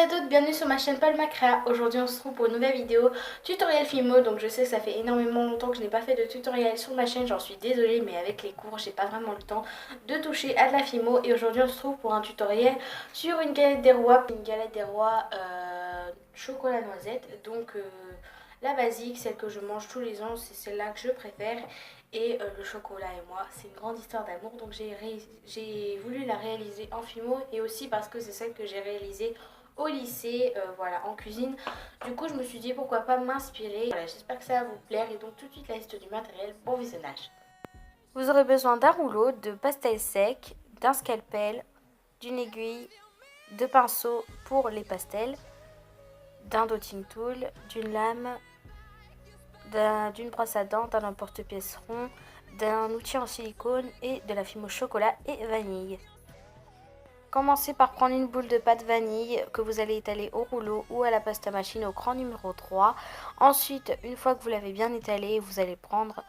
à toutes, bienvenue sur ma chaîne Palma Crea. Aujourd'hui on se retrouve pour une nouvelle vidéo tutoriel Fimo. Donc je sais que ça fait énormément longtemps que je n'ai pas fait de tutoriel sur ma chaîne, j'en suis désolée, mais avec les cours j'ai pas vraiment le temps de toucher à de la Fimo. Et aujourd'hui on se retrouve pour un tutoriel sur une galette des rois, chocolat noisette. Donc la basique, celle que je mange tous les ans, c'est celle-là que je préfère. Et le chocolat et moi, c'est une grande histoire d'amour, donc j'ai voulu la réaliser en Fimo, et aussi parce que c'est celle que j'ai réalisée au lycée, voilà, en cuisine. Du coup je me suis dit pourquoi pas m'inspirer. Voilà, j'espère que ça va vous plaire, et donc tout de suite la liste du matériel. Bon visionnage. Vous aurez besoin d'un rouleau, de pastel sec, d'un scalpel, d'une aiguille, de pinceaux pour les pastels, d'un dotting tool, d'une lame, d'une brosse à dents, d'un emporte-pièce rond, d'un outil en silicone et de la Fimo chocolat et vanille. Commencez par prendre une boule de pâte vanille que vous allez étaler au rouleau ou à la pâte à machine au cran numéro 3. Ensuite, une fois que vous l'avez bien étalé, vous allez prendre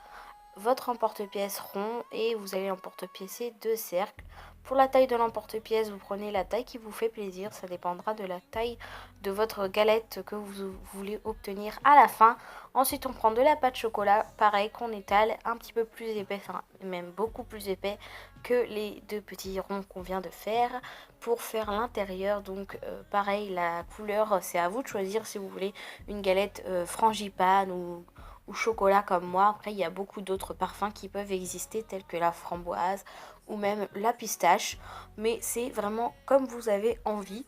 votre emporte-pièce rond et vous allez emporte-piécer deux cercles. Pour la taille de l'emporte-pièce, vous prenez la taille qui vous fait plaisir. Ça dépendra de la taille de votre galette que vous voulez obtenir à la fin. Ensuite, on prend de la pâte chocolat, pareil, qu'on étale un petit peu plus épais, enfin même beaucoup plus épais que les deux petits ronds qu'on vient de faire pour faire l'intérieur. Donc pareil, la couleur, c'est à vous de choisir si vous voulez une galette frangipane ou chocolat comme moi. Après il y a beaucoup d'autres parfums qui peuvent exister, tels que la framboise ou même la pistache, mais c'est vraiment comme vous avez envie.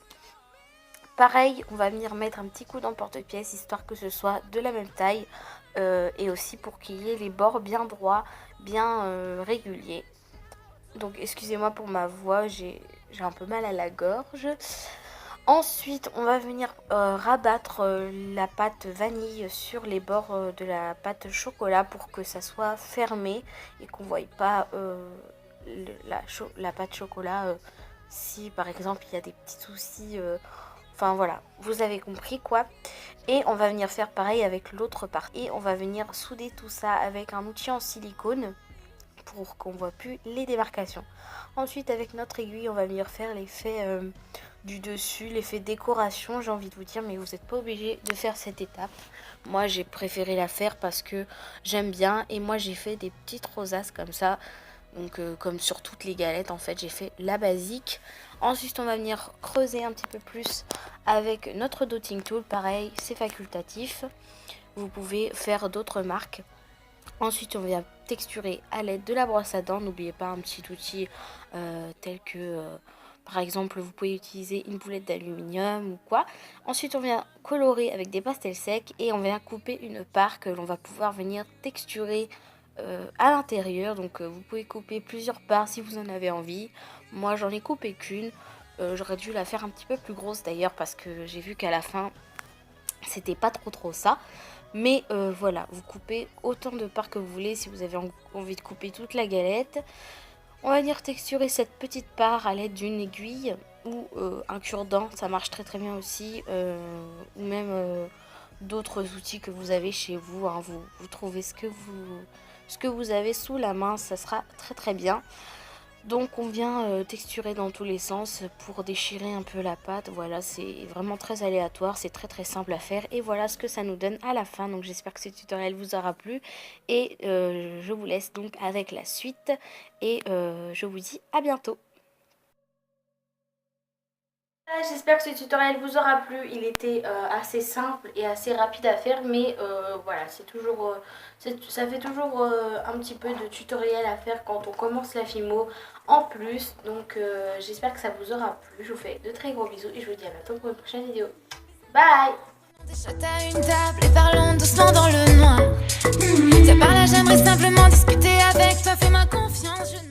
Pareil, on va venir mettre un petit coup d'emporte-pièce histoire que ce soit de la même taille, et aussi pour qu'il y ait les bords bien droits, bien réguliers. Donc excusez-moi pour ma voix, j'ai un peu mal à la gorge. Ensuite, on va venir rabattre la pâte vanille sur les bords de la pâte chocolat pour que ça soit fermé et qu'on ne voie pas la pâte chocolat si par exemple il y a des petits soucis. Enfin voilà, vous avez compris quoi. Et on va venir faire pareil avec l'autre partie. Et on va venir souder tout ça avec un outil en silicone pour qu'on ne voit plus les démarcations. Ensuite, avec notre aiguille, on va venir faire l'effet du dessus, l'effet décoration, j'ai envie de vous dire, mais vous n'êtes pas obligé de faire cette étape. Moi, j'ai préféré la faire parce que j'aime bien, et moi j'ai fait des petites rosaces comme ça. Donc comme sur toutes les galettes, en fait, j'ai fait la basique. Ensuite, on va venir creuser un petit peu plus avec notre dotting tool. Pareil, c'est facultatif. Vous pouvez faire d'autres marques. Ensuite, on vient texturer à l'aide de la brosse à dents. N'oubliez pas un petit outil tel que, par exemple, vous pouvez utiliser une boulette d'aluminium ou quoi. Ensuite, on vient colorer avec des pastels secs et on vient couper une part que l'on va pouvoir venir texturer à l'intérieur. Donc vous pouvez couper plusieurs parts si vous en avez envie. Moi j'en ai coupé qu'une. J'aurais dû la faire un petit peu plus grosse d'ailleurs, parce que j'ai vu qu'à la fin c'était pas trop ça. Mais voilà, vous coupez autant de parts que vous voulez si vous avez envie de couper toute la galette. On va venir texturer cette petite part à l'aide d'une aiguille ou un cure-dent, ça marche très bien aussi, ou même d'autres outils que vous avez chez vous, hein. Vous trouvez ce que vous avez sous la main, ça sera très bien. Donc on vient texturer dans tous les sens pour déchirer un peu la pâte. Voilà, c'est vraiment très aléatoire, c'est très simple à faire, et voilà ce que ça nous donne à la fin. Donc j'espère que ce tutoriel vous aura plu, et je vous laisse donc avec la suite, et je vous dis à bientôt. J'espère que ce tutoriel vous aura plu. Il était assez simple et assez rapide à faire, mais voilà, c'est toujours, ça fait toujours un petit peu de tutoriel à faire quand on commence la Fimo en plus. Donc j'espère que ça vous aura plu. Je vous fais de très gros bisous et je vous dis à bientôt pour une prochaine vidéo. Bye. À une table et parlons doucement dans le noir. Par là, j'aimerais simplement discuter avec toi, fais-moi confiance.